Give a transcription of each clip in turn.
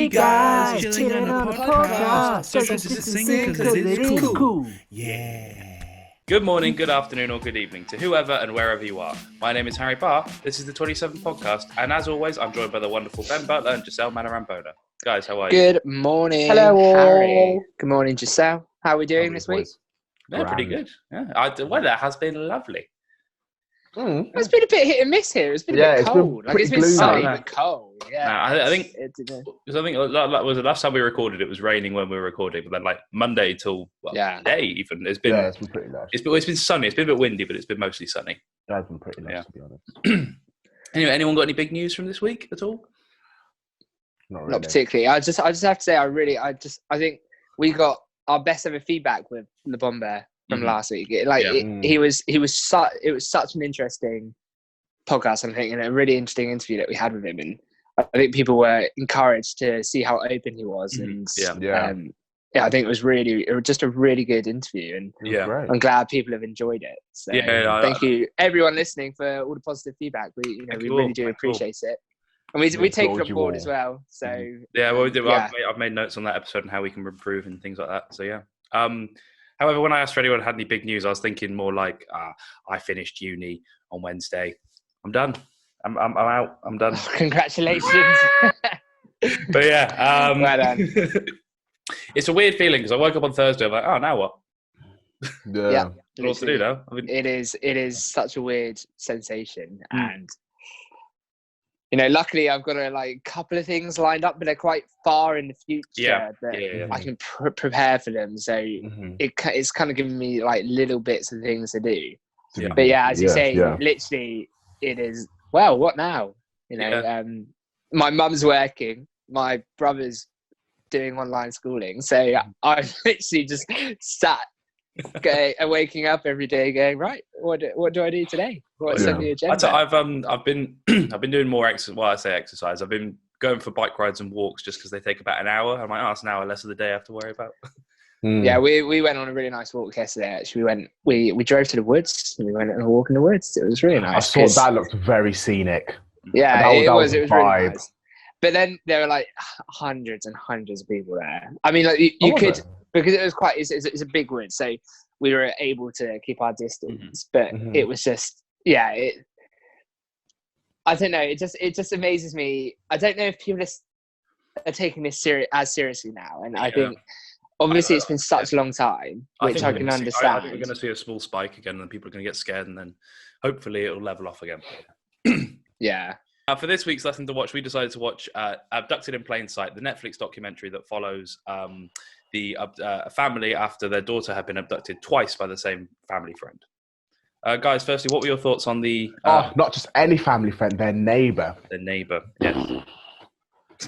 Three guys chilling on a podcast. Just to sing because it's cool. Yeah. Good morning, good afternoon, or good evening to whoever and wherever you are. My name is Harry Barr. This is the 27th podcast, and as always, I'm joined by the wonderful Ben Butler and Joscel Manarambona. Guys, how are you? Good morning, Hello. Harry. Good morning, Joscel. How are we doing this week? Yeah, pretty good. Yeah, the weather has been lovely. It's been a bit hit and miss here. It's been a bit cold. It's been sunny but cold. Yeah, I think that was the last time we recorded. It was raining when we were recording, but then like Monday till today even it's been pretty nice. It's been sunny. It's been a bit windy, but it's been mostly sunny. That's been pretty nice to be honest. Anyway, anyone got any big news from this week at all? Not really. Not particularly. I just have to say, I think we got our best ever feedback with Le Bomber from last week. It was such an interesting podcast, I think, and a really interesting interview that we had with him. And I think people were encouraged to see how open he was. And I think it was just a really good interview. And I'm glad people have enjoyed it. So thank you everyone listening for all the positive feedback. We really do appreciate it. And we take it on board as well. So I've made notes on that episode and how we can improve and things like that. So yeah. However, when I asked for anyone who had any big news, I was thinking more like, I finished uni on Wednesday. I'm done. I'm out. I'm done. Congratulations. But yeah, well done. It's a weird feeling because I woke up on Thursday. I'm like, oh, now what? Yeah. What to do now? I mean, it is such a weird sensation, and luckily I've got a couple of things lined up, but they're quite far in the future. I can prepare for them, so it's kind of giving me little bits of things to do. Yeah. But as you say, literally, it is. Well, what now? My mum's working, my brother's doing online schooling, so I've literally just sat. Waking up every day, going right. What do I do today? What's on the agenda? I've been doing more exercise. Well, I say exercise. I've been going for bike rides and walks just because they take about an hour. I'm like, it's an hour less of the day I have to worry about. Yeah, we went on a really nice walk yesterday. Actually, we drove to the woods and we went on a walk in the woods. It was really nice. I saw that looked very scenic. Yeah, it was really nice. But then there were hundreds and hundreds of people there. I mean, you could. Because it was it's a big wood, so we were able to keep our distance. But it was just, I don't know. It just amazes me. I don't know if people are taking this as seriously now. And I think, obviously, it's been such a long time, which I can understand. I think we're going to see a small spike again, and people are going to get scared, and then hopefully it'll level off again. Yeah. For this week's lesson to watch, we decided to watch Abducted in Plain Sight, the Netflix documentary that follows a family after their daughter had been abducted twice by the same family friend. Guys, firstly, what were your thoughts on the... not just any family friend, their neighbour. Their neighbour, yes.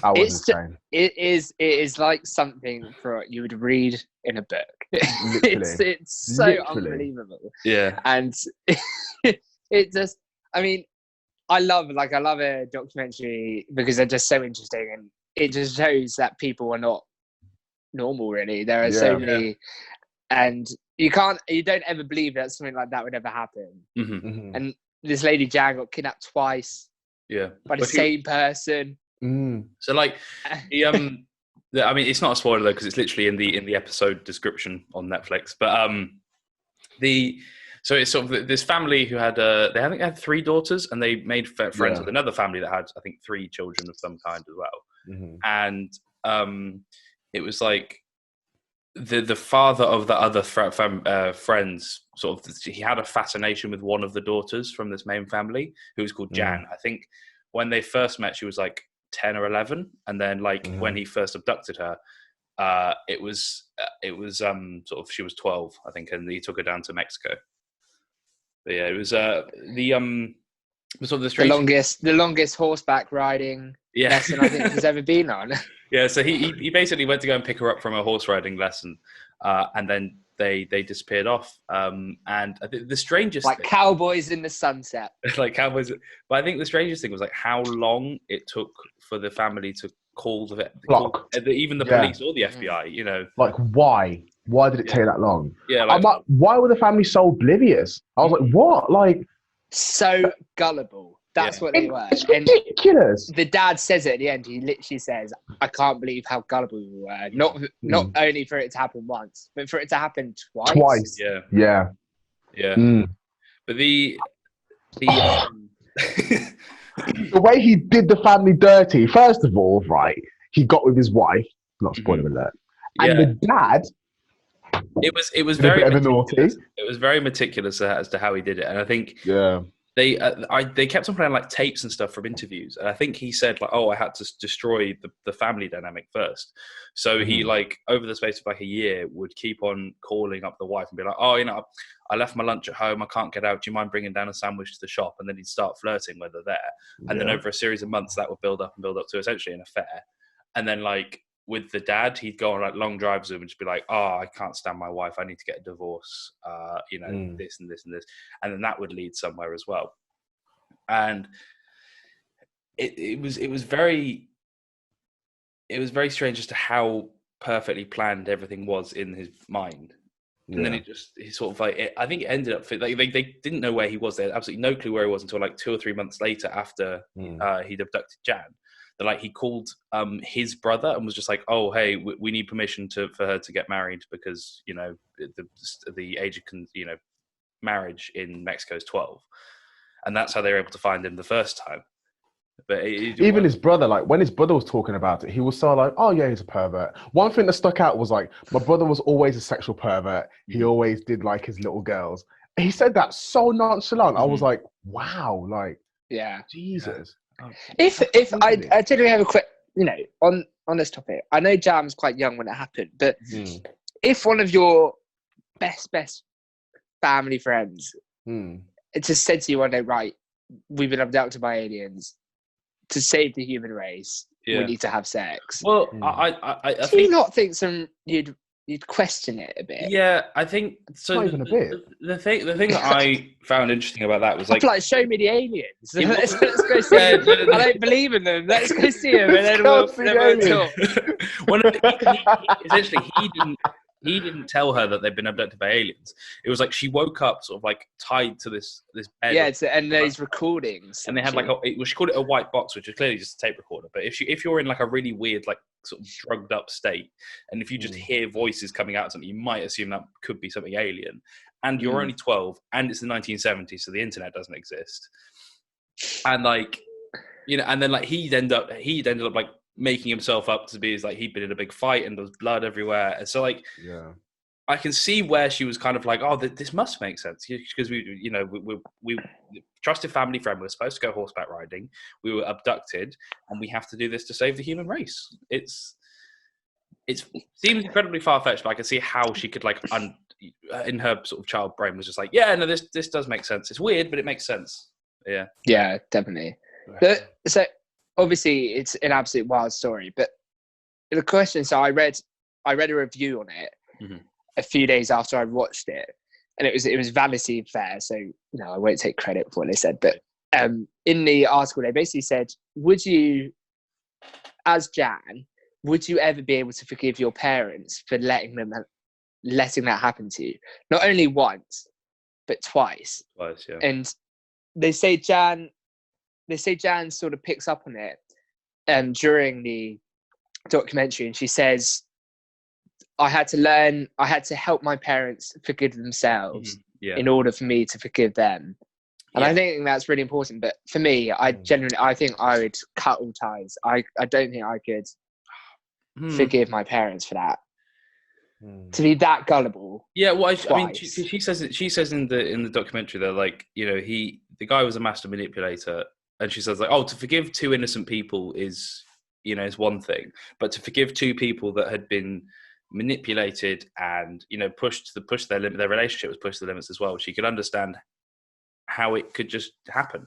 That was insane. It is like something you would read in a book. It's so unbelievable. Yeah. And it just... I mean, I love a documentary because they're just so interesting, and it just shows that people are not normal, really. There are so many, and you don't ever believe that something like that would ever happen. And this lady Jan got kidnapped twice by the same person. So I mean, it's not a spoiler though, because it's literally in the episode description on Netflix, but so it's sort of this family who had they had 3 daughters, and they made friends with another family that had, I think, 3 children of some kind as well. And it was like the father of the other friends, sort of, he had a fascination with one of the daughters from this main family, who was called Jan. I think when they first met, she was 10 or 11, and then when he first abducted her, it was sort of, she was 12, I think, and he took her down to Mexico. But yeah, it was sort of the longest horseback riding lesson I think he's ever been on. Yeah, so he basically went to go and pick her up from a horse riding lesson, and then they disappeared off. And I think the strangest thing, cowboys in the sunset, cowboys. But I think the strangest thing was how long it took for the family to call even the police or the FBI. Why? Why did it take that long? Yeah, I'm like, why were the family so oblivious? I was like, what? So gullible. That's what they were. It's ridiculous. And the dad says it at the end. He literally says, "I can't believe how gullible we were. Not only for it to happen once, but for it to happen twice." Yeah. But the way he did the family dirty. First of all, right, he got with his wife. Not spoiler alert. And the dad. It was very meticulous. It was very meticulous as to how he did it, and I think they kept on playing like tapes and stuff from interviews, and I think he said like, "Oh, I had to destroy the family dynamic first." So he like over the space of like a year would keep on calling up the wife and be like, "Oh, I left my lunch at home. I can't get out. Do you mind bringing down a sandwich to the shop?" And then he'd start flirting with her there, and then over a series of months that would build up to essentially an affair, and then like. With the dad, he'd go on like long drives with him and just be like, "Oh, I can't stand my wife. I need to get a divorce. This and this and this," and then that would lead somewhere as well. And it was very strange as to how perfectly planned everything was in his mind. And then he sort of like I think it ended up like they didn't know where he was. They had absolutely no clue where he was until like 2 or 3 months later after he'd abducted Jan. That like he called his brother and was just like, "Oh, hey, we need permission for her to get married because the age of marriage in Mexico is 12," and that's how they were able to find him the first time. But even his brother, like when his brother was talking about it, he was so like, "Oh yeah, he's a pervert." One thing that stuck out was like, my brother was always a sexual pervert. He always did like his little girls. He said that so nonchalant. I was like, "Wow, like, Jesus." If I generally have a quick, on this topic, I know Jam's quite young when it happened, but if one of your best family friends just said to you one day, "Right, we've been abducted by aliens, to save the human race, we need to have sex." Well, I do you not think you'd question it a bit? Yeah, I think so. Not even a bit. The thing that I found interesting about that was like, show me the aliens. Let's go see them. I don't believe in them. Let's go see them, and then we'll talk. Well, essentially, he didn't tell her that they'd been abducted by aliens. It was like she woke up sort of like tied to this bed. Yeah, and those recordings. And they had like she called it a white box, which is clearly just a tape recorder. But if you're in like a really weird like sort of drugged up state, and if you just hear voices coming out of something, you might assume that could be something alien. And you're only 12, and it's the 1970s, so the internet doesn't exist. And like, and then like he'd ended up like making himself up to be like he'd been in a big fight and there was blood everywhere, and so like I can see where she was kind of like, "Oh, this must make sense," because we trusted family friend, we were supposed to go horseback riding, we were abducted, and we have to do this to save the human race. It seems incredibly far-fetched, but I can see how she could like in her sort of child brain was just like, "Yeah, no, this does make sense. It's weird, but it makes sense." Yeah, definitely. But so obviously it's an absolute wild story, but the question, so I read a review on it a few days after I watched it, and it was Vanity Fair, so I won't take credit for what they said, but in the article they basically said, would you, as Jan, would you ever be able to forgive your parents for letting that happen to you? Not only once, but twice. Twice, yeah. And they say Jan sort of picks up on it during the documentary, and she says, I had to help my parents forgive themselves in order for me to forgive them. And I think that's really important. But for me, I think I would cut all ties. I don't think I could forgive my parents for that. To be that gullible. Yeah, well, I mean, she says in the documentary that like the guy was a master manipulator, and she says like, "Oh, to forgive 2 innocent people is one thing, but to forgive 2 people that had been manipulated and pushed their limit, their relationship was pushed to the limits as well." She could understand how it could just happen.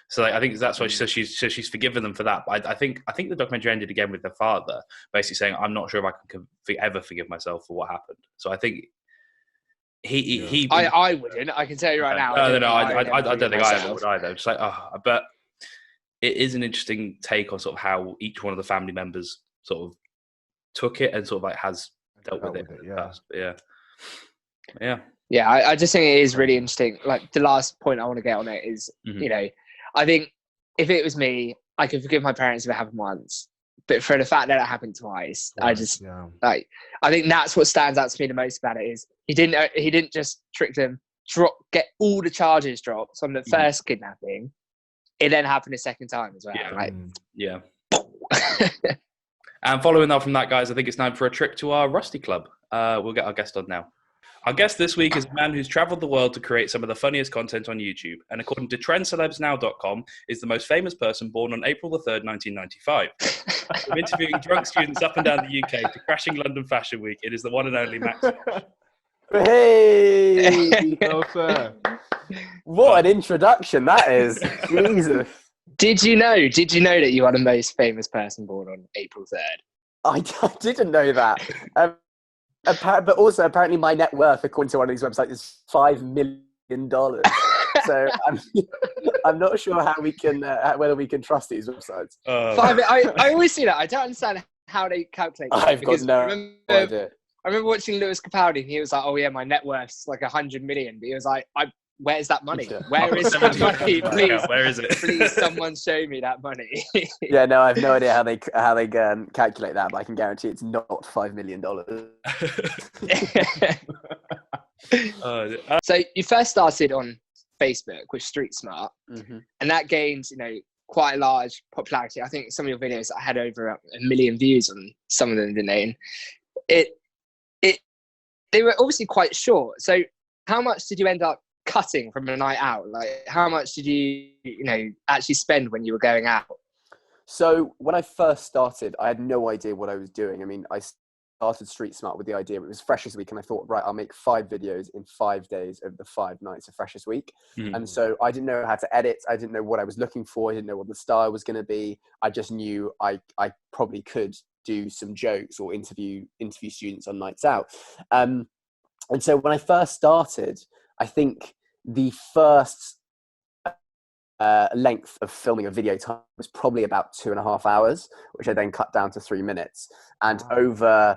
So like, I think that's why she says she's forgiven them for that. But I think the documentary ended again with their father basically saying, "I'm not sure if I can ever forgive myself for what happened." So I think I wouldn't. I can tell you right now. No, I don't think I ever would either. Just like, but it is an interesting take on sort of how each one of the family members sort of took it and sort of like has dealt with it in the past. But I just think it is really interesting. Like the last point I want to get on it is, I think if it was me, I could forgive my parents if it happened once. But for the fact that it happened twice, I just like. I think that's what stands out to me the most about it is he didn't just trick them, get all the charges dropped on the first kidnapping. It then happened a second time as well. Yeah. And following up from that, guys, I think it's time for a trip to our Rusty Club. We'll get our guest on now. Our guest this week is a man who's traveled the world to create some of the funniest content on YouTube, and according to TrendCelebsNow.com, is the most famous person born on April the 3rd, 1995. From interviewing drunk students up and down the UK to crashing London Fashion Week, it is the one and only Max Fosh. Hey! No, sir. What an introduction that is. Jesus. Did you know that you are the most famous person born on April 3rd? I didn't know that. But also, apparently, my net worth, according to one of these websites, is $5 million. So I'm not sure how we can whether we can trust these websites. I always see that. I don't understand how they calculate that. I've got no idea. I remember watching Lewis Capaldi, and he was like, "Oh yeah, my net worth's like 100 million." But he was like, "Where's that money? Where is that money? Please, where is it? Please, someone show me that money." Yeah, no, I have no idea how they calculate that, but I can guarantee it's not $5 million. So you first started on Facebook with StreetSmart, and that gained, quite a large popularity. I think some of your videos had over 1 million views on some of them, didn't they? And they were obviously quite short. So how much did you end up cutting from a night out? Like, how much did you actually spend when you were going out? So when I first started, I had no idea what I was doing. I mean, I started StreetSmart with the idea it was Freshers Week, and I thought, right, I'll make 5 videos in 5 days over the 5 nights of Freshers Week. And so I didn't know how to edit. I didn't know what I was looking for. I didn't know what the style was going to be. I just knew I probably could do some jokes or interview students on nights out. And so when I first started, I think the first length of filming a video time was probably about 2.5 hours, which I then cut down to 3 minutes. And over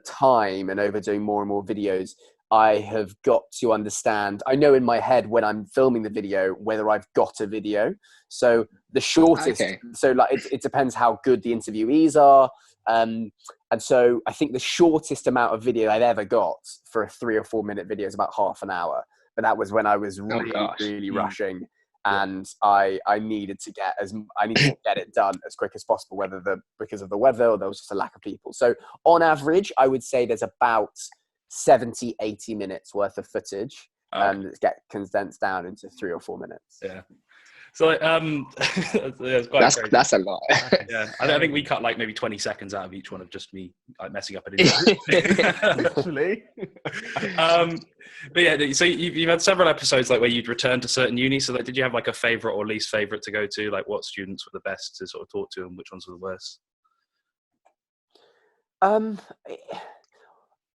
time and over doing more and more videos, I have got to understand, I know in my head when I'm filming the video, whether I've got a video. So the shortest, so like it depends how good the interviewees are. And so I think the shortest amount of video I've ever got for a 3 or 4 minute video is about half an hour. But that was when I was really rushing, and I needed to get it done as quick as possible, because of the weather or there was just a lack of people. So on average, I would say there's about 70-80 minutes worth of footage, and it's get condensed down into 3 or 4 minutes. Yeah. So that's a lot. Yeah, I think we cut like maybe 20 seconds out of each one of just me like messing up an interview. Literally. But yeah, so you've had several episodes like where you'd return to certain unis. So like, did you have like a favorite or least favorite to go to? Like, what students were the best to sort of talk to, and which ones were the worst?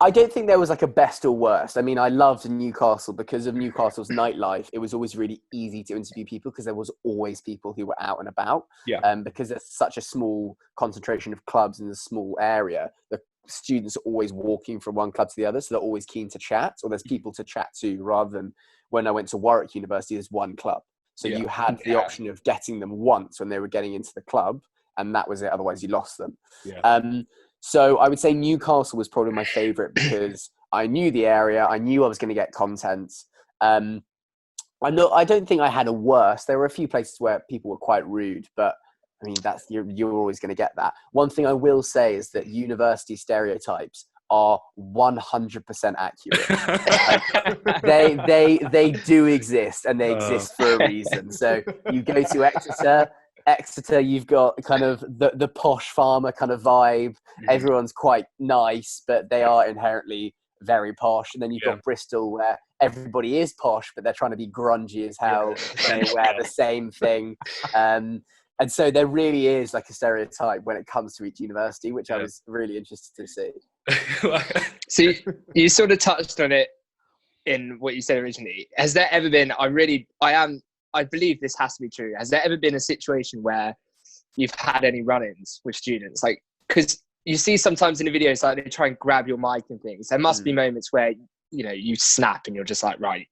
I don't think there was like a best or worst. I mean, I loved Newcastle because of Newcastle's nightlife. It was always really easy to interview people because there was always people who were out and about. Yeah. Because there's such a small concentration of clubs in a small area, the students are always walking from one club to the other, so they're always keen to chat, or there's people to chat to, rather than when I went to Warwick University, there's one club. So you had the option of getting them once when they were getting into the club, and that was it. Otherwise, you lost them. Yeah. So I would say Newcastle was probably my favourite because I knew the area. I knew I was going to get content. I don't think I had a worse. There were a few places where people were quite rude, but I mean, you're always going to get that. One thing I will say is that university stereotypes are 100% accurate. They do exist, and they exist for a reason. So you go to Exeter, you've got kind of the posh farmer kind of vibe. Everyone's quite nice, but they are inherently very posh. And then you've got Bristol, where everybody is posh, but they're trying to be grungy as hell. They wear the same thing. And so there really is like a stereotype when it comes to each university, which I was really interested to see. So you sort of touched on it in what you said originally. Has there ever been, I believe this has to be true. Has there ever been a situation where you've had any run-ins with students? Like, because you see sometimes in the videos, like they try and grab your mic and things. There must be moments where, you snap and you're just like, right,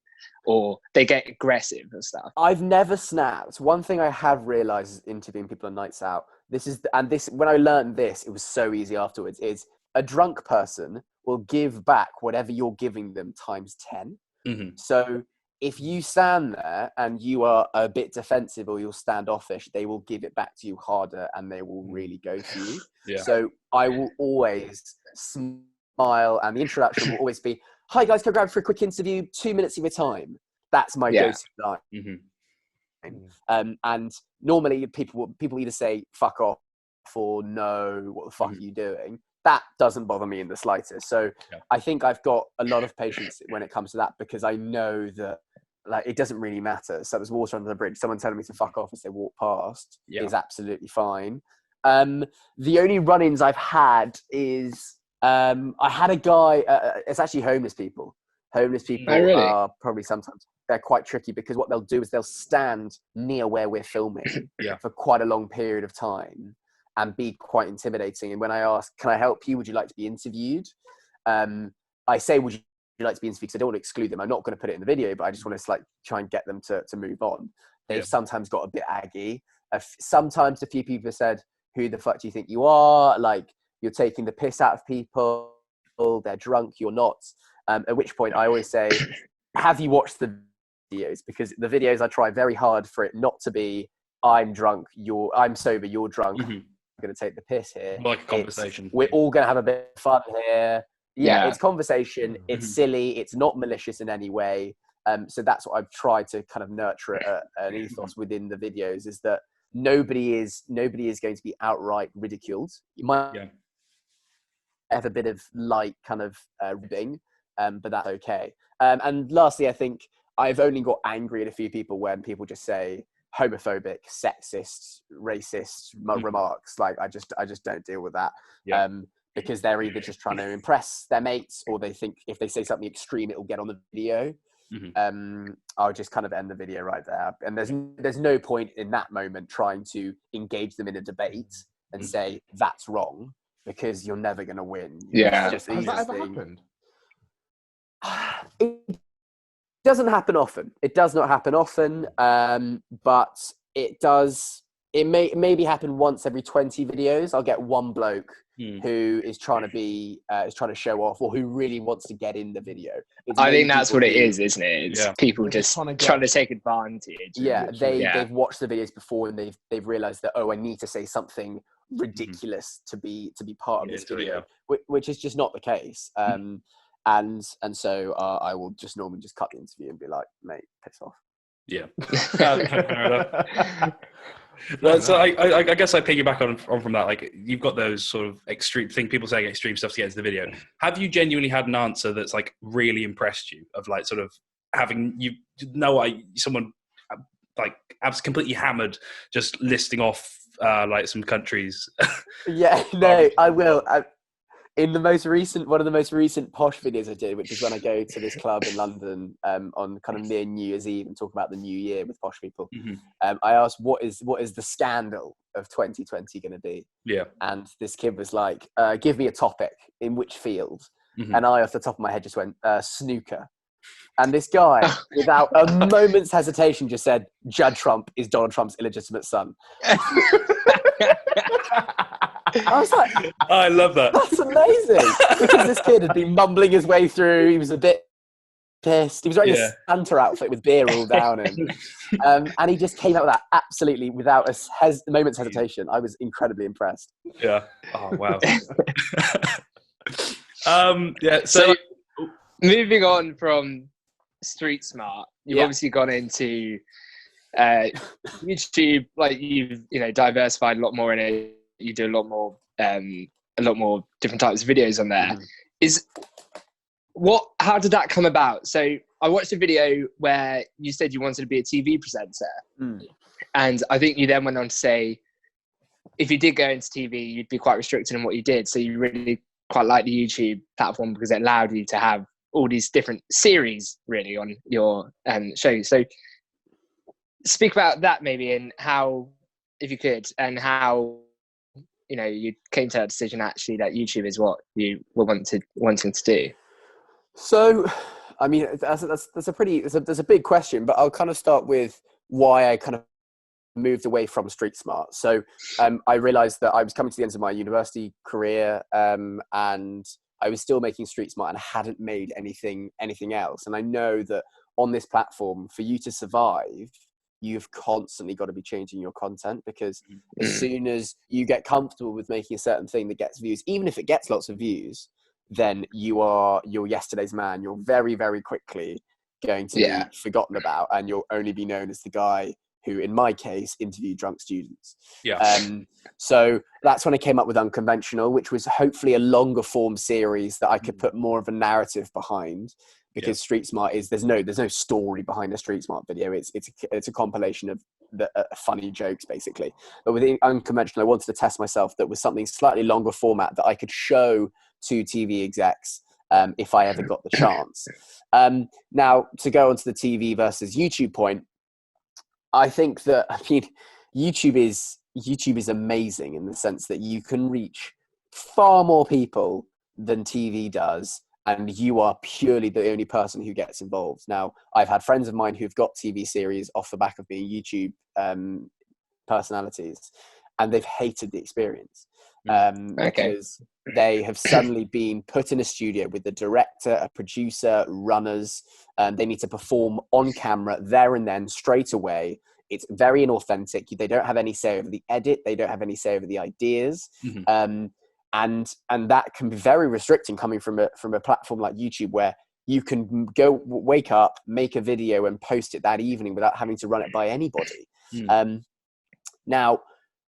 or they get aggressive and stuff. I've never snapped. One thing I have realised is interviewing people on nights out. When I learned this, it was so easy afterwards. Is a drunk person will give back whatever you're giving them times 10. Mm-hmm. So if you stand there and you are a bit defensive or you're standoffish, they will give it back to you harder and they will really go for you. Yeah. So I will always smile, and the introduction will always be, "Hi guys, can I grab for a quick interview? 2 minutes of your time." That's my go-to line. Mm-hmm. And normally people either say "fuck off" or "no, what the fuck are you doing?" That doesn't bother me in the slightest. So I think I've got a lot of patience when it comes to that, because I know that like it doesn't really matter. So there's water under the bridge. Someone telling me to fuck off as they walk past is absolutely fine. The only run-ins I've had is I had a guy. It's actually homeless people. Homeless people are probably sometimes they're quite tricky, because what they'll do is they'll stand near where we're filming for quite a long period of time and be quite intimidating. And when I ask, "Can I help you? Would you like to be interviewed?" I say, "Would you like to be interviewed?" Because I don't want to exclude them. I'm not going to put it in the video, but I just want to like try and get them to move on. They've sometimes got a bit aggy. Sometimes a few people have said, "Who the fuck do you think you are? Like, you're taking the piss out of people. They're drunk. You're not." At which point I always say, "Have you watched the videos?" Because the videos, I try very hard for it not to be, "I'm drunk, I'm sober, you're drunk. Mm-hmm. I'm going to take the piss here." Like a conversation. We're all going to have a bit of fun here. Yeah, it's conversation. It's silly. It's not malicious in any way. So that's what I've tried to kind of nurture an ethos within the videos, is that nobody is going to be outright ridiculed. You might have a bit of light kind of ribbing, but that's okay. And lastly, I think I've only got angry at a few people when people just say homophobic, sexist, racist remarks. Like I just don't deal with that. Because they're either just trying to impress their mates, or they think if they say something extreme, it'll get on the video. I'll just kind of end the video right there. And there's no point in that moment trying to engage them in a debate and say that's wrong, because you're never going to win. Has that ever happened? It doesn't happen often. It does not happen often, but it does. It maybe happen once every 20 videos. I'll get one bloke who is trying to show off, or who really wants to get in the video. I think that's what it is, isn't it? It's people just trying to take advantage. Yeah, they've watched the videos before, and they've realised that, I need to say something ridiculous to be part of this video, which is just not the case. And so I will just normally just cut the interview and be like, "Mate, piss off." Yeah. So I guess I piggyback on from that. Like, you've got those sort of extreme thing, people saying extreme stuff to get into the video. Have you genuinely had an answer that's like really impressed you, of like sort of having someone like completely hammered, just listing off like some countries? I will. In one of the most recent Posh videos I did, which is when I go to this club in London on kind of near New Year's Eve and talk about the new year with Posh people. I asked, what is the scandal of 2020 going to be? Yeah. And this kid was like, "Give me a topic, in which field?" And I, off the top of my head, just went, "Snooker." And this guy, without a moment's hesitation, just said, "Judd Trump is Donald Trump's illegitimate son." I was like, I love that. That's amazing. Because this kid had been mumbling his way through. He was a bit pissed. He was wearing a Santa outfit with beer all down him. And he just came out with that absolutely without a moment's hesitation. I was incredibly impressed. Yeah. Oh, wow. So moving on from StreetSmart, you've obviously gone into YouTube. Like, you've diversified a lot more in it. You do a lot more different types of videos on there. How did that come about? So I watched a video where you said you wanted to be a TV presenter, and I think you then went on to say, if you did go into TV, you'd be quite restricted in what you did. So you really quite like the YouTube platform because it allowed you to have all these different series really on your show. So speak about that maybe, and how, if you could, and how you came to that decision actually that YouTube is what you were wanting to do. So I mean, that's a big question, but I'll kind of start with why I kind of moved away from StreetSmart. So I realized that I was coming to the end of my university career, and I was still making StreetSmart and hadn't made anything else. And I know that on this platform, for you to survive, you've constantly got to be changing your content, because as soon as you get comfortable with making a certain thing that gets views, even if it gets lots of views, then you're yesterday's man. You're very, very quickly going to be forgotten about, and you'll only be known as the guy who, in my case, interviewed drunk students. So that's when I came up with Unconventional, which was hopefully a longer form series that I could put more of a narrative behind, because StreetSmart is, there's no story behind a StreetSmart video. It's a compilation of the funny jokes, basically. But with Unconventional, I wanted to test myself that was something slightly longer format that I could show to TV execs if I ever got the chance. Now, to go on to the TV versus YouTube point, I think that, YouTube is amazing in the sense that you can reach far more people than TV does, and you are purely the only person who gets involved. Now, I've had friends of mine who've got TV series off the back of being YouTube personalities, and they've hated the experience because they have suddenly been put in a studio with the director, a producer, runners, and they need to perform on camera there and then, straight away. It's very inauthentic. They don't have any say over the edit. They don't have any say over the ideas. And that can be very restricting coming from a platform like YouTube, where you can wake up, make a video and post it that evening without having to run it by anybody. Now,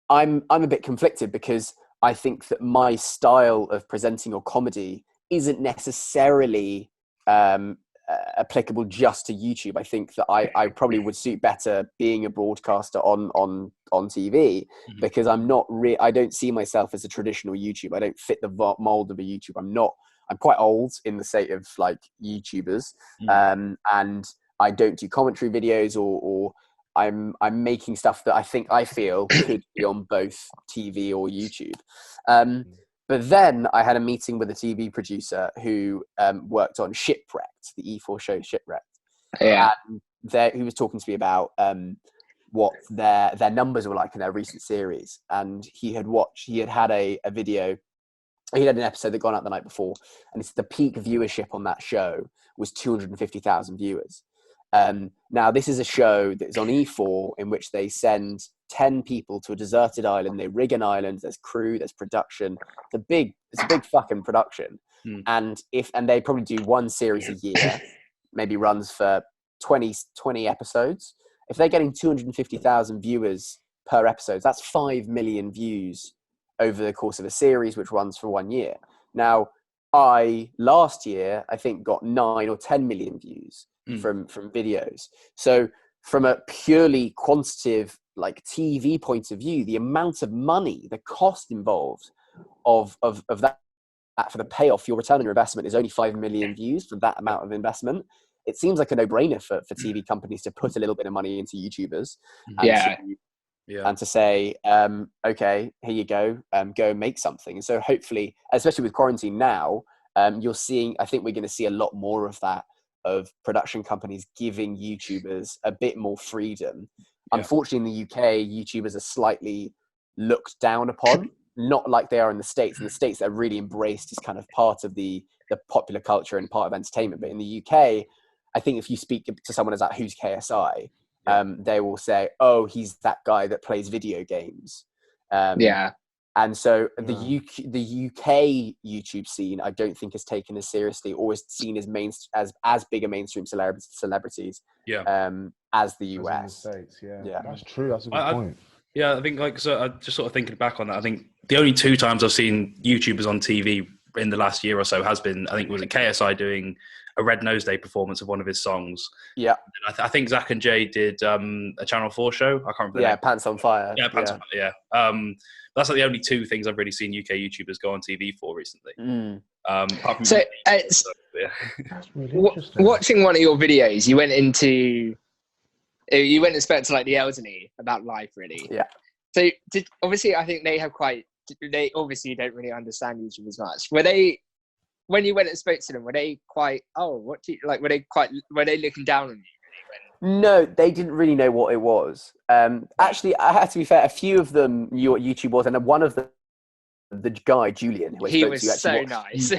I'm a bit conflicted, because I think that my style of presenting or comedy isn't necessarily applicable just to YouTube. I think that I probably would suit better being a broadcaster on TV, because I'm I don't see myself as a traditional YouTube. I don't fit the mold of a YouTube. I'm quite old in the state of like YouTubers, and I don't do commentary videos, or I'm making stuff that I feel could be on both TV or YouTube. But then I had a meeting with a TV producer who worked on Shipwrecked, the E4 show Shipwrecked. And he was talking to me about what their numbers were like in their recent series. And he had had a video. He had an episode that gone out the night before, and it's the peak viewership on that show was 250,000 viewers. Now, this is a show that is on E4 in which they send 10 people to a deserted island. They rig an island. There's crew. There's production. It's a big fucking production. And they probably do one series a year, maybe runs for 20 episodes. If they're getting 250,000 viewers per episode, that's 5 million views over the course of a series, which runs for 1 year. Now, last year, I think got 9 or 10 million views from videos. So from a purely quantitative, like TV point of view, the amount of money, the cost involved of that for the payoff, your return on your investment is only 5 million views for that amount of investment. It seems like a no-brainer for TV companies to put a little bit of money into YouTubers and to say, okay, here you go, go and make something. And so hopefully, especially with quarantine now, I think we're going to see a lot more of that, of production companies giving YouTubers a bit more freedom. Unfortunately, in the UK, YouTubers are slightly looked down upon, not like they are in the States. In the States, they're really embraced as kind of part of the popular culture and part of entertainment. But in the UK, I think if you speak to someone as like, who's KSI, they will say, oh, he's that guy that plays video games. And so the UK YouTube scene, I don't think is taken as seriously or is seen as big a mainstream celebrities as the US. As in the States, that's true. That's a good point. Yeah, I think so. I'm just sort of thinking back on that. I think the only 2 times I've seen YouTubers on TV in the last year or so has been, I think, was it KSI doing a Red Nose Day performance of one of his songs. Yeah. And I think Zach and Jay did a Channel 4 show. I can't remember. Yeah, Pants on Fire. Yeah, Pants on Fire. Yeah. That's like the only 2 things I've really seen UK YouTubers go on TV for recently. That's really interesting. Watching one of your videos, you went and spoke to like the elderly about life, really. Yeah. So obviously, I think they obviously don't really understand YouTube as much. Were they when you went and spoke to them, were they quite? Oh, what do you like? Were they looking down on you? No, they didn't really know what it was. Actually, I had to be fair. A few of them knew what YouTube was, and then one of them, the guy Julian, who I spoke to, actually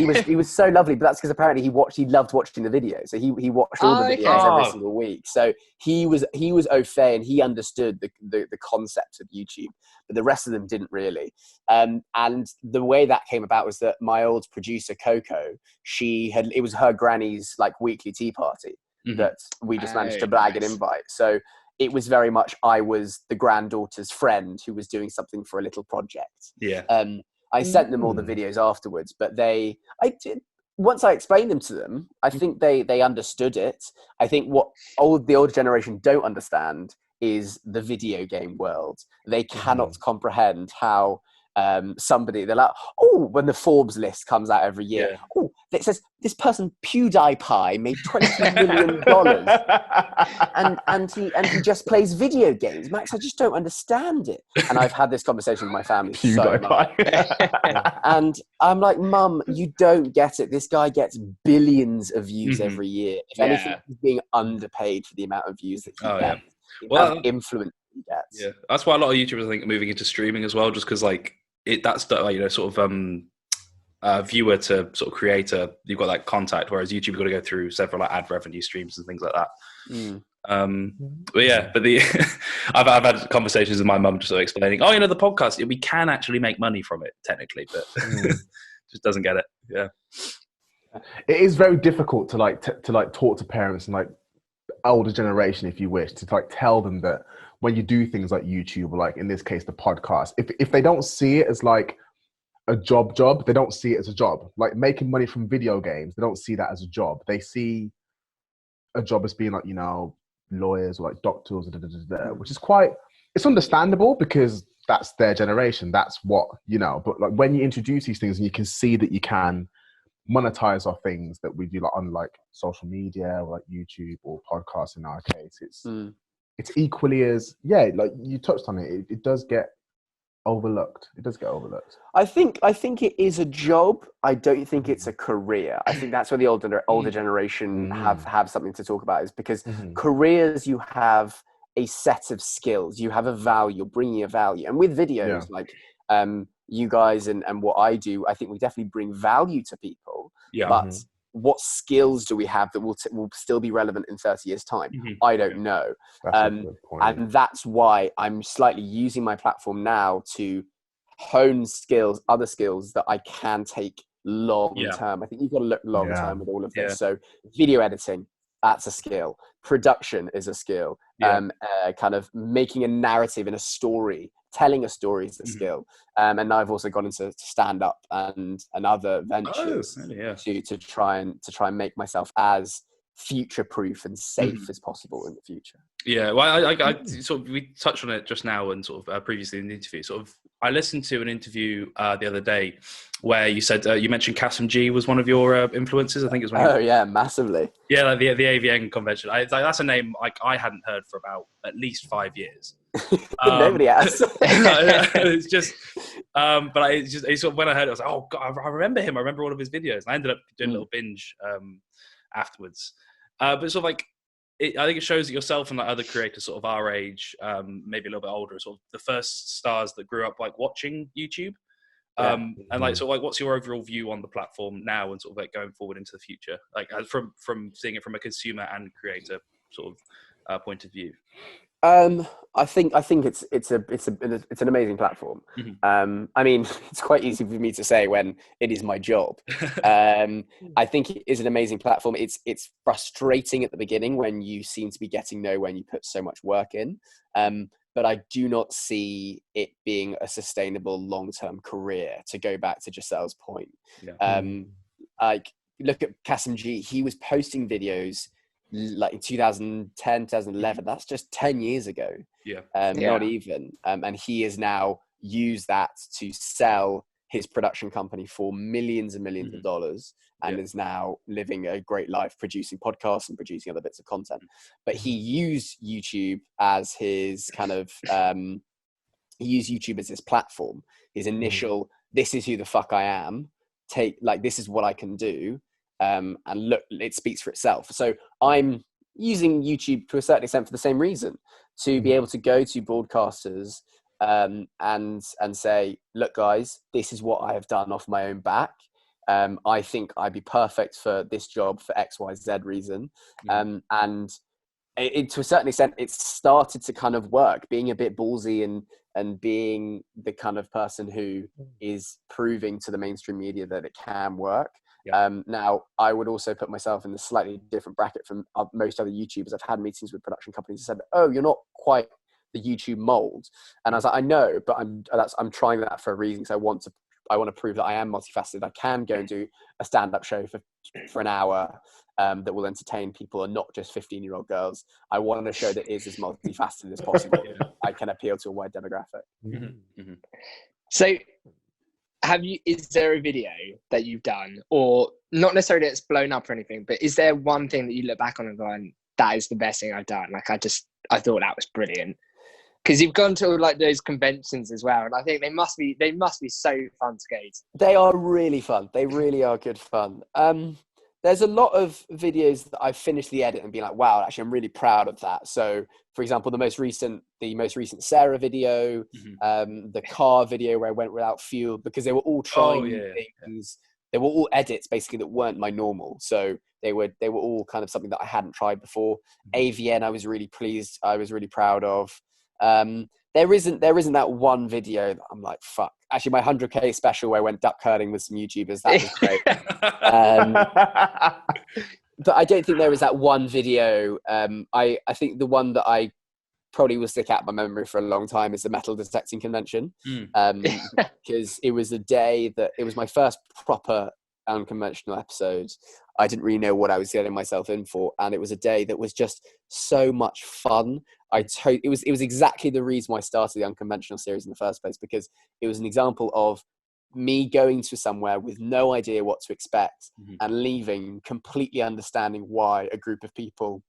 nice. He was so lovely, but that's because apparently he loved watching the videos. So he watched all the videos every single week. So he was au fait, and he understood the concept of YouTube, but the rest of them didn't really. And the way that came about was that my old producer Coco, it was her granny's like weekly tea party that we just managed to blag an invite. So it was very much I was the granddaughter's friend who was doing something for a little project. Yeah. I sent them all the videos afterwards, but once I explained them to them, I think they understood it. I think what the older generation don't understand is the video game world. They cannot comprehend how they're like, oh, when the Forbes list comes out every year, it says this person PewDiePie made $20 million, and he just plays video games. Max, I just don't understand it. And I've had this conversation with my family so much. And I'm like, Mum, you don't get it. This guy gets billions of views every year. If anything, he's being underpaid for the amount of views that he gets. The amount of influence he gets. Yeah, that's why a lot of YouTubers, I think, are moving into streaming as well, just because like that's the sort of viewer to sort of creator. You've got that contact, whereas YouTube, you've got to go through several like ad revenue streams and things like that. But yeah, but I've had conversations with my mum just sort of explaining, the podcast, we can actually make money from it technically, but just doesn't get it. Yeah, it is very difficult to talk to parents and like older generation, if you wish, to like tell them that when you do things like YouTube or like in this case the podcast, if they don't see it as like a job, they don't see it as a job. Like making money from video games, they don't see that as a job. They see a job as being like, lawyers or like doctors, which is it's understandable because that's their generation. That's what, but like when you introduce these things and you can see that you can monetize our things that we do like on like social media or like YouTube or podcasts in our case, it's equally as, like you touched on it, it does get overlooked. I think it is a job. I don't think it's a career. I think that's where the older generation have something to talk about, is because careers, you have a set of skills, you have a value, you're bringing a value. And with videos, like you guys and what I do, I think we definitely bring value to people. But what skills do we have that will still be relevant in 30 years' time? I don't know. That's a good point. And that's why I'm slightly using my platform now to hone other skills that I can take long term. I think you've got to look long term with all of this. So video editing, that's a skill. Production is a skill. Kind of making a narrative in a story, telling a story is a skill. And now I've also gone into stand up and other ventures to try and make myself as future proof and safe as possible in the future. Yeah, well, I sort of, we touched on it just now and sort of previously in the interview. Sort of, I listened to an interview the other day where you said you mentioned Kasim G was one of your influences. I think it was. Yeah, massively. Yeah, like the AVN convention. That's a name like I hadn't heard for about at least 5 years. Nobody has. It's just, but it's sort of, when I heard it, I was like, oh God, I remember him. I remember all of his videos. And I ended up doing a little binge afterwards. But sort of like, I think it shows that yourself and like other creators sort of our age, maybe a little bit older, sort of the first stars that grew up like watching YouTube. And like, so like, what's your overall view on the platform now and sort of like going forward into the future, like from seeing it from a consumer and creator sort of point of view? I think it's an amazing platform. I mean, it's quite easy for me to say when it is my job. I think it is an amazing platform. It's frustrating at the beginning when you seem to be getting nowhere and you put so much work in. But I do not see it being a sustainable long-term career, to go back to Jocel's point. Like, look at Kasim G. He was posting videos like in 2010, 2011. That's just 10 years ago. Not even. And he has now used that to sell his production company for millions and millions of dollars, and is now living a great life producing podcasts and producing other bits of content. But he used YouTube as his kind of he used YouTube as his platform, his initial this is who the fuck I am this is what I can do. And look, it speaks for itself. So I'm using YouTube to a certain extent for the same reason, to be able to go to broadcasters and say, look, guys, this is what I have done off my own back. I think I'd be perfect for this job for X, Y, Z reason. And to a certain extent, it's started to kind of work, being a bit ballsy and being the kind of person who is proving to the mainstream media that it can work. Now, I would also put myself in the slightly different bracket from most other YouTubers. I've had meetings with production companies that said, oh, you're not quite the YouTube mold. And I was like, I know, but I'm trying that for a reason. So I want to prove that I am multifaceted. I can go and do a stand-up show for an hour that will entertain people and not just 15-year-old girls. I want to show that it is as multifaceted as possible. I can appeal to a wide demographic. So is there a video that you've done, or not necessarily that's blown up or anything, but is there one thing that you look back on and go, that is the best thing I've done? Like, I thought that was brilliant. Because you've gone to like those conventions as well, and I think they must be so fun to go to. They are really fun. They really are good fun. There's a lot of videos that I've finished the edit and been like, wow, actually, I'm really proud of that. So, for example, the most recent Sarah video, the car video where I went without fuel, because they were all trying things. They were all edits basically that weren't my normal. So they were all kind of something that I hadn't tried before. AVN, I was really pleased. I was really proud of. There isn't that one video that I'm like, fuck. Actually, my 100K special where I went duck herding with some YouTubers, that was great. But I don't think there is that one video. I think the one that I probably will stick out in my memory for a long time is the metal detecting convention. Because it was a day that it was my first proper unconventional episode. I didn't really know what I was getting myself in for, and it was a day that was just so much fun. It was exactly the reason why I started the unconventional series in the first place, because it was an example of me going to somewhere with no idea what to expect and leaving completely understanding why a group of people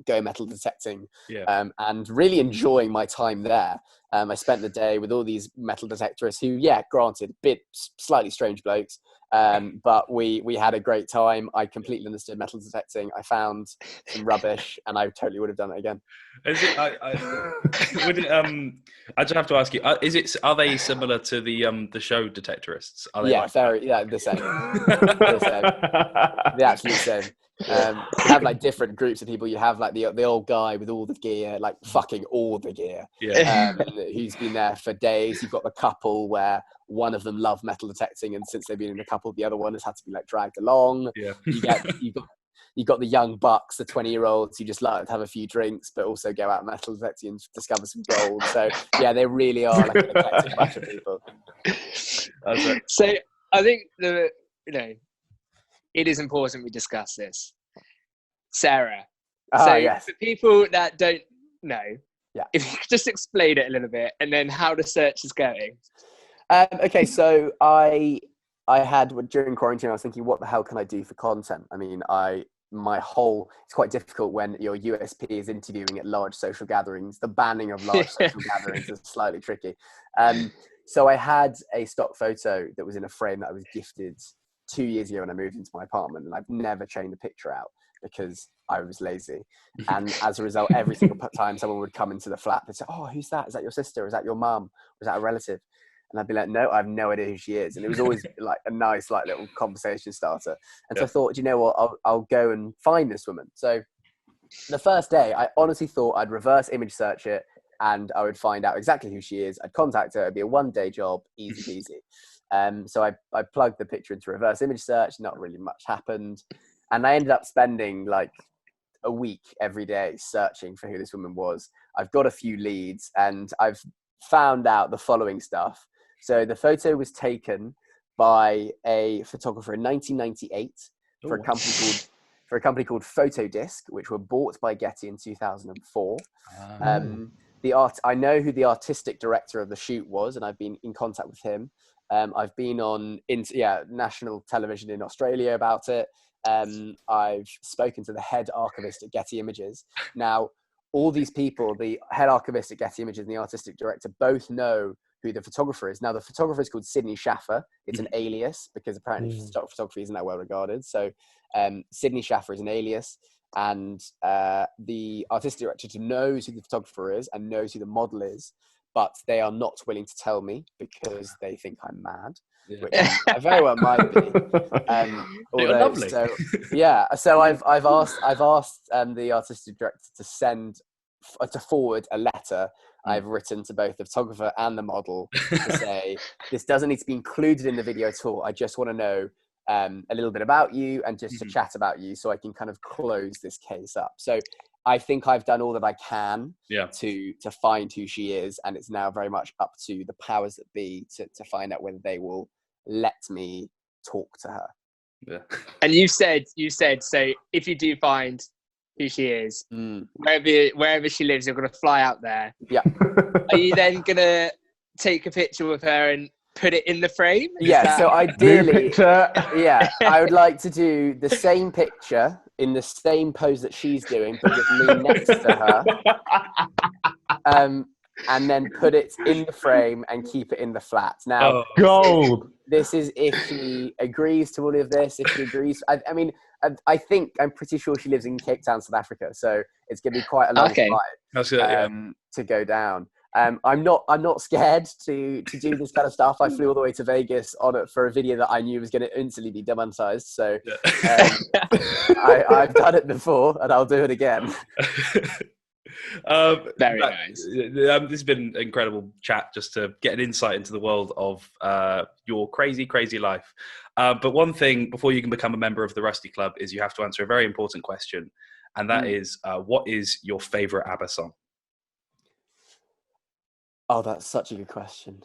go metal detecting, and really enjoying my time there. I spent the day with all these metal detectorists who, granted, slightly strange blokes, but we had a great time. I completely understood metal detecting. I found some rubbish, and I totally would have done it again. Is it? I just have to ask you: are they similar to the show detectorists? Are they the same. The absolute same. You have like different groups of people. You have like the old guy with all the gear, like fucking all the gear, who's been there for days. You've got the couple where one of them love metal detecting, and since they've been in a couple, the other one has had to be like dragged along. You've got the young bucks, the 20-year-olds who just like to have a few drinks but also go out metal detecting and discover some gold. So they really are like an eclectic bunch of people. So I think it is important we discuss this. Sarah. For people that don't know, if you could just explain it a little bit, and then how the search is going. Okay, so I had, during quarantine, I was thinking, what the hell can I do for content? I mean, it's quite difficult when your USP is interviewing at large social gatherings. The banning of large social gatherings is slightly tricky. So I had a stock photo that was in a frame that I was gifted 2 years ago when I moved into my apartment, and I've never changed the picture out because I was lazy. And as a result, every single time someone would come into the flat, they'd say, oh, who's that? Is that your sister? Is that your mum? Or is that a relative? And I'd be like, no, I have no idea who she is. And it was always like a nice, like little conversation starter. And so I thought, you know what, I'll go and find this woman. So the first day, I honestly thought I'd reverse image search it and I would find out exactly who she is. I'd contact her. It'd be a one-day job, easy peasy. So I plugged the picture into reverse image search. Not really much happened. And I ended up spending like a week every day searching for who this woman was. I've got a few leads and I've found out the following stuff. So the photo was taken by a photographer in 1998 for a company called Photodisc, which were bought by Getty in 2004. I know who the artistic director of the shoot was, and I've been in contact with him. I've been on national television in Australia about it. I've spoken to the head archivist at Getty Images. Now, all these people, the head archivist at Getty Images and the artistic director, both know who the photographer is. Now, the photographer is called Sydney Schaffer. It's an alias because apparently stock photography isn't that well regarded. So Sydney Schaffer is an alias, and the artistic director knows who the photographer is and knows who the model is, but they are not willing to tell me because they think I'm mad. Yeah. Which I very well might be. You're lovely. So I've asked the artistic director to forward a letter I've written to both the photographer and the model to say, this doesn't need to be included in the video at all. I just want to know a little bit about you and just to chat about you so I can kind of close this case up. So I think I've done all that I can to find who she is, and it's now very much up to the powers that be to find out whether they will let me talk to her. Yeah. And you said so if you do find who she is, wherever she lives, you're gonna fly out there. Yeah. Are you then gonna take a picture with her and put it in the frame? So ideally, I would like to do the same picture in the same pose that she's doing, but with me next to her. And then put it in the frame and keep it in the flat. Now, gold. This is if she agrees to all of this. If she agrees, I mean, I'm pretty sure she lives in Cape Town, South Africa. So it's going to be quite a long flight to go down. I'm not scared to do this kind of stuff. I flew all the way to Vegas on it for a video that I knew was going to instantly be demonetized. So I've done it before, and I'll do it again. Very nice. This has been an incredible chat just to get an insight into the world of your crazy life. But one thing before you can become a member of the Rusty Club is you have to answer a very important question, and that is, what is your favorite ABBA song? Oh, that's such a good question.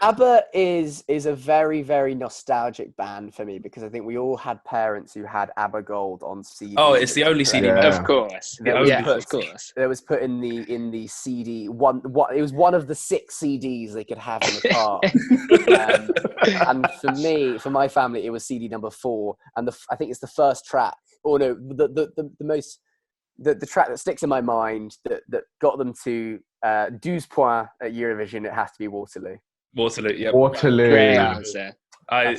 ABBA is a very, very nostalgic band for me because I think we all had parents who had ABBA Gold on CD. Oh, it's the only CD. Of course. Of course. It was put in the CD. It was one of the 6 CDs they could have in the car. And for my family, it was CD number 4. And I think it's the first track. Or no, the track that sticks in my mind that got them to 12 points at Eurovision, it has to be Waterloo. Waterloo, yeah. Waterloo. Great answer. I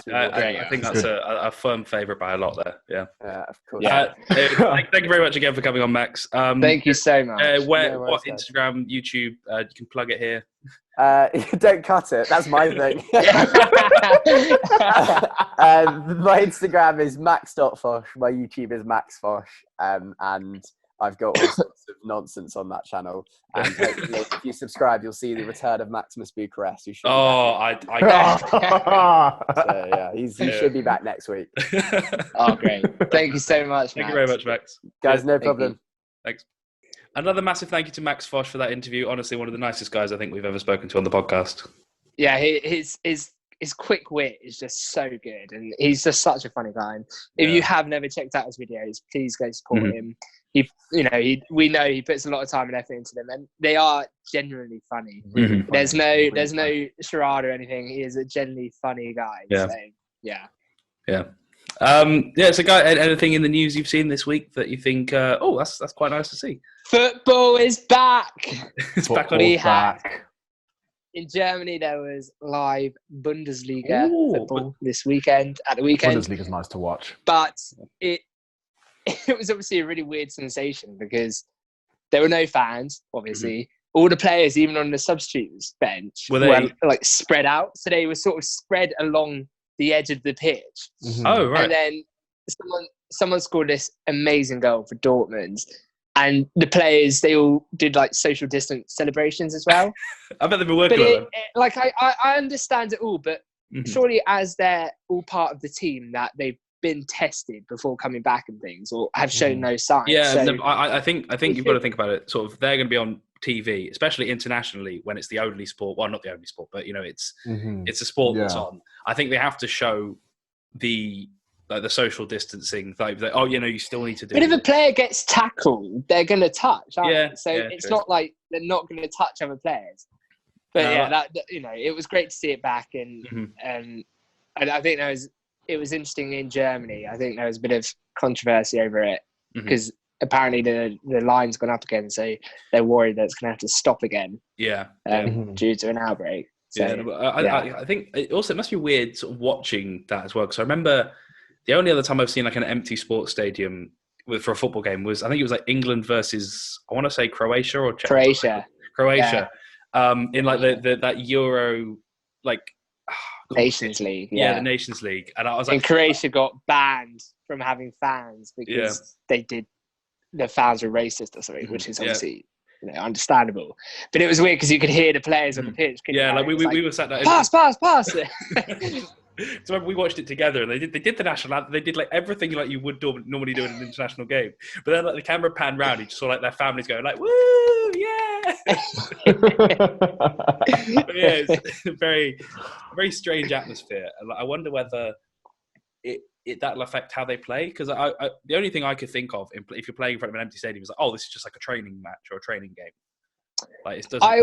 think that's a firm favourite by a lot there. Yeah. Of course. Thank you very much again for coming on, Max. Thank you so much. What Instagram, YouTube? You can plug it here. Don't cut it. That's my thing. My Instagram is max.fosh. My YouTube is Max Fosh. And I've got all sorts of nonsense on that channel. And hopefully, if you subscribe, you'll see the return of Maximus Bucharest. Who should he should be back next week. Oh, great. Thank you so much, Max. Thank you very much, Max. Guys, no problem. Thanks. Another massive thank you to Max Fosh for that interview. Honestly, one of the nicest guys I think we've ever spoken to on the podcast. Yeah, his quick wit is just so good, and he's just such a funny guy. And if you have never checked out his videos, please go support him. We know he puts a lot of time and effort into them, and they are genuinely funny. Mm-hmm. There's no charade or anything. He is a genuinely funny guy. Yeah. So, So guy, anything in the news you've seen this week that you think, that's quite nice to see? Football is back. It's back on. In Germany, there was live Bundesliga football this weekend. At the weekend, Bundesliga's nice to watch, but it was obviously a really weird sensation because there were no fans. Obviously, all the players, even on the substitutes bench, were like spread out. So they were sort of spread along the edge of the pitch. Oh, right. And then someone scored this amazing goal for Dortmund. And the players, they all did like social distance celebrations as well. I bet they've been working on them. I understand it all, but surely as they're all part of the team that they've been tested before coming back and things, or have shown no signs. Yeah, so, I think you've got to think about it. Sort of, they're going to be on TV, especially internationally, when it's the only sport. Well, not the only sport, but it's a sport that's on. I think they have to show the social distancing. You still need to do. But if a player gets tackled, they're going to touch. So it's true. not like they're not going to touch other players. But it was great to see it back, and I think it was interesting in Germany. I think there was a bit of controversy over it because apparently the line's gone up again, so they're worried that it's going to have to stop again. Due to an outbreak. So, I think it must be weird sort of watching that as well, because I remember the only other time I've seen like an empty sports stadium for a football game was, I think it was like England versus, I want to say Croatia or Croatia. In like that Euro like Nations League. The Nations League, and I was like, and Croatia got banned from having fans because the fans were racist or something, which is obviously understandable. But it was weird because you could hear the players on the pitch. Like we were sat there. Pass. So remember we watched it together, and they did the national anthem. They did like everything like you would normally do in an international game. But then like the camera panned round, you just saw like their families going like, "Woo, yeah!" It's a very, very strange atmosphere. And I wonder whether that'll affect how they play, because I the only thing I could think of if you're playing in front of an empty stadium is like, oh, this is just like a training match or a training game. Like it doesn't. I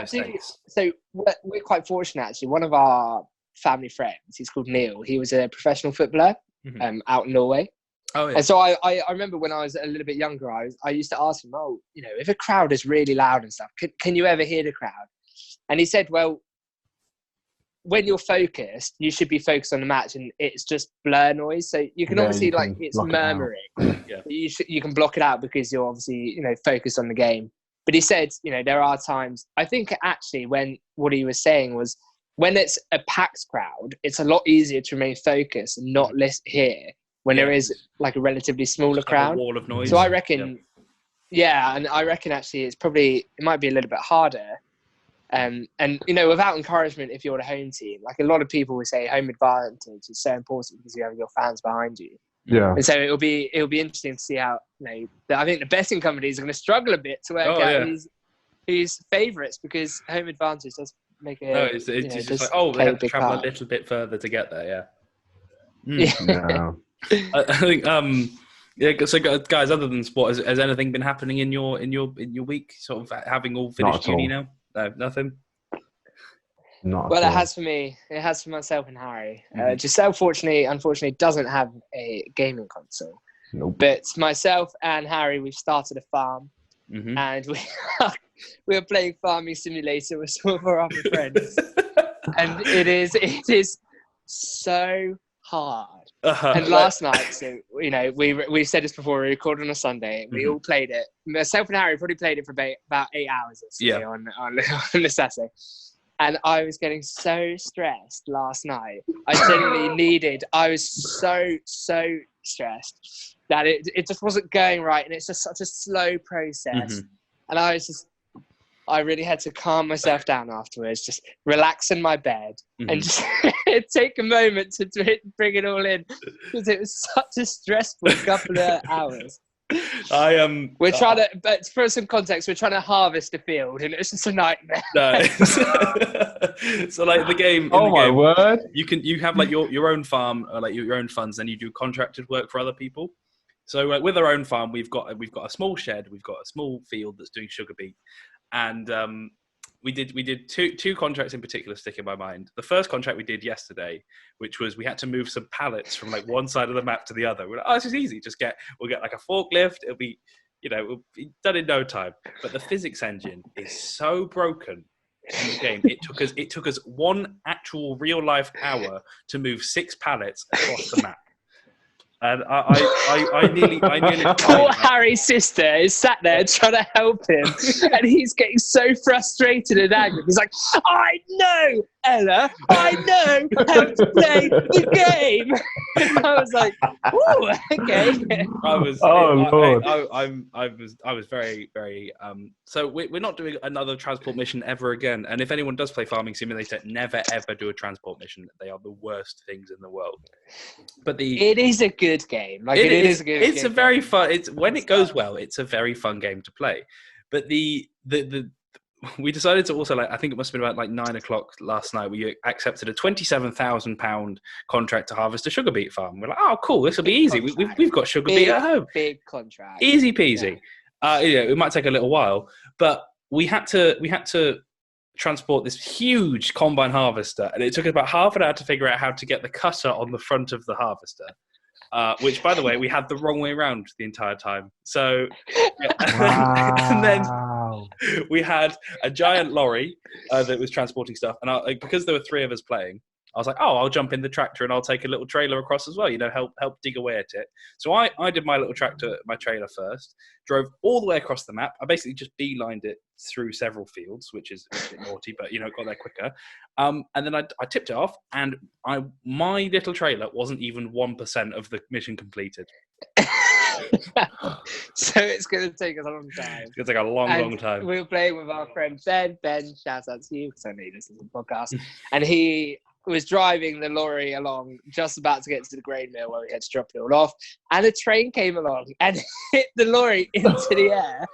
do. So we're quite fortunate actually. One of our family friends, he's called Neil. He was a professional footballer out in Norway. Oh yeah. And so I remember when I was a little bit younger, I used to ask him, if a crowd is really loud and stuff, can you ever hear the crowd? And he said, well, when you're focused, you should be focused on the match, and it's just blur noise. So you can obviously it's murmuring. You can block it out because you're obviously focused on the game. But he said, there are times. I think actually what he was saying was when it's a packed crowd, it's a lot easier to remain focused and not hear when there is like a relatively smaller crowd. A wall of noise. So I reckon, and I reckon actually it might be a little bit harder. And without encouragement, if you're the home team, like a lot of people would say home advantage is so important because you have your fans behind you. Yeah. And so it'll be interesting to see how I think the betting companies are going to struggle a bit to work out who's favourites, because home advantage does make a. No, it's just like they have to travel a little bit further to get there. Yeah. I think So guys, other than sport, has anything been happening in your week? Sort of having all finished uni now. No, nothing. Well, it has for me. It has for myself and Harry. Joscel, unfortunately, doesn't have a gaming console. Nope. But myself and Harry, we've started a farm, and we are playing Farming Simulator with some of our other friends, and it is so hard. And last night, so we said this before, we recorded on a Sunday. We all played it. Myself and Harry probably played it for about 8 hours on the Saturday. And I was getting so stressed last night. I was so stressed that it just wasn't going right, and it's just such a slow process. And I really had to calm myself down afterwards, just relax in my bed and just take a moment to bring it all in, because it was such a stressful couple of hours. We're trying to, but for some context, we're trying to harvest the field, and it's just a nightmare. No. So like the game. Word! You have like your own farm, or like your own funds, and you do contracted work for other people. So with our own farm, we've got a small shed, we've got a small field that's doing sugar beet. And we did two contracts in particular stick in my mind. The first contract we did yesterday, which was we had to move some pallets from like one side of the map to the other. We're like, this is easy. We'll get like a forklift. It'll be done in no time. But the physics engine is so broken in the game. It took us one actual real life hour to move 6 pallets across the map. And I nearly poor Harry's sister is sat there trying to help him, and he's getting so frustrated and angry. He's like, I know, Ella, I know how to play the game. And I was like, ooh, okay. I was very, very. So we're not doing another transport mission ever again. And if anyone does play Farming Simulator, never ever do a transport mission. They are the worst things in the world. But it is a good game. Like it is a good game. It's a very fun. When it goes well, it's a very fun game to play. But we decided to also, I think it must have been about 9 o'clock last night, we accepted a £27,000 contract to harvest a sugar beet farm. We're like, oh, cool, this will be easy. We've got sugar beet at home. Big contract. Easy peasy. Yeah. It might take a little while, but we had to transport this huge combine harvester, and it took us about half an hour to figure out how to get the cutter on the front of the harvester. which, by the way, we had the wrong way around the entire time. So, Wow. and then we had a giant lorry that was transporting stuff. And because there were 3 of us playing, I was like, oh, I'll jump in the tractor and I'll take a little trailer across as well, help dig away at it. So I did my little tractor, my trailer first, drove all the way across the map. I basically just beelined it through several fields, which is a bit naughty, but, got there quicker. And then I tipped it off, and my little trailer wasn't even 1% of the mission completed. So it's going to take us a long time. It's going to take a long time. We were playing with our friend Ben. Ben, shout out to you, because I know you listen to the podcast. And he was driving the lorry along, just about to get to the grain mill where we had to drop it all off, and a train came along and hit the lorry into the air,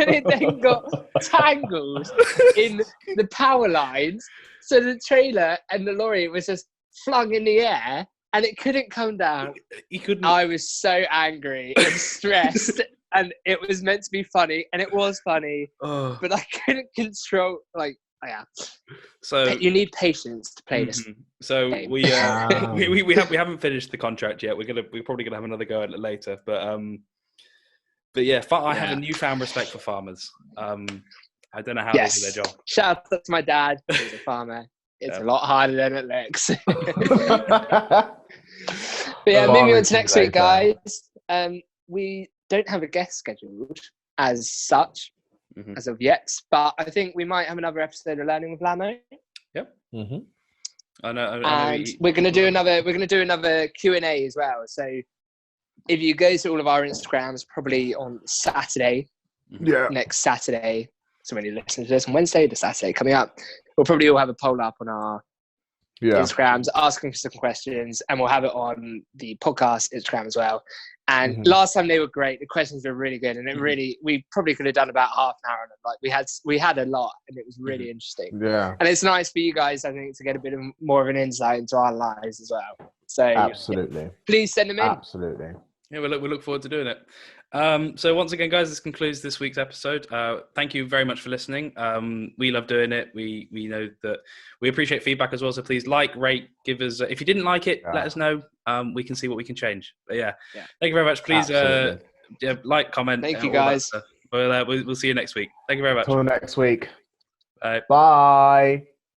and it then got tangled in the power lines, so the trailer and the lorry was just flung in the air and it couldn't come down. You couldn't. I was so angry and stressed. And it was meant to be funny, and it was funny, but I couldn't control, So you need patience to play this. So game. we haven't finished the contract yet. We're probably gonna have another go at it later. But yeah, I have a newfound respect for farmers. I don't know how they do their job. Shout out to my dad, who's a farmer. It's a lot harder than it looks. But yeah, moving on to next week, guys. We don't have a guest scheduled as such as of yet, but I think we might have another episode of Learning with Lamo. Yep. I know. We're going to do another Q&A as well. So if you go to all of our Instagrams, probably on Saturday, next Saturday. So when you listen to this on Wednesday, the Saturday coming up, we'll probably all have a poll up on our Instagrams asking for some questions, and we'll have it on the podcast Instagram as well. And last time they were great. The questions were really good, and we probably could have done about half an hour on them. We had a lot, and it was really interesting. Yeah, and it's nice for you guys, I think, to get a bit more of an insight into our lives as well. So absolutely, please send them in. Absolutely. Yeah, we look forward to doing it. So once again, guys, this concludes this week's episode. Thank you very much for listening. We love doing it. We know that we appreciate feedback as well. So please rate, give us. If you didn't like it, let us know. We can see what we can change. But thank you very much. Please comment. Thank you, guys. We'll see you next week. Thank you very much. Till next week. Bye. Bye.